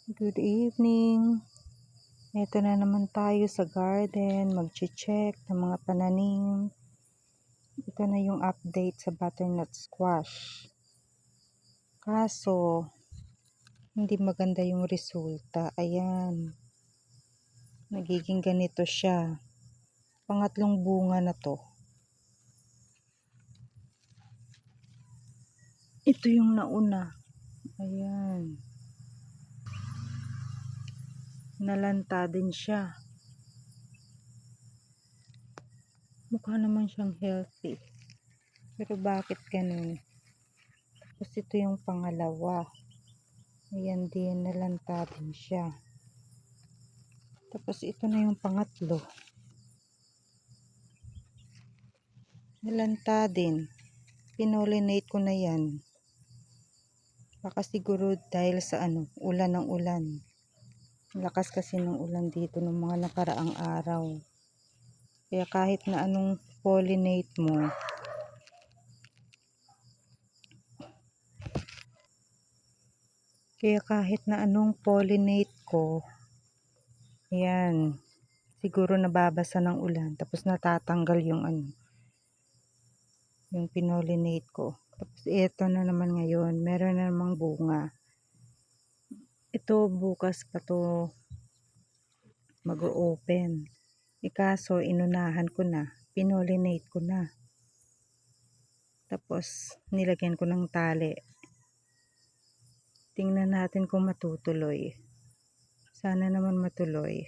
Good evening. Ito na naman tayo sa garden, mag-check ng mga pananim. Ito na yung update sa butternut squash. Kaso, hindi maganda yung resulta. Ayan. Nagiging ganito siya. Pangatlong bunga na to. Ito yung nauna. Ayan. Nalanta din siya. Mukha naman siyang healthy. Pero bakit ganun? Tapos ito yung pangalawa. Ayan din, nalanta din siya. Tapos ito na yung pangatlo. Nalanta din. Pinolinate ko na yan. Baka siguro dahil sa ulan ng ulan. Lakas kasi ng ulan dito ng mga nakaraang araw. Kaya kahit na anong pollinate mo, ko, ayan, siguro nababasa ng ulan. Tapos natatanggal yung pinolinate ko. Tapos ito na naman ngayon, meron na namang bunga. Ito bukas pa to mag-o-open. Kaso inunahan ko na, pinolinate ko na. Tapos nilagyan ko ng tali. Tingnan natin kung matutuloy. Sana naman matuloy.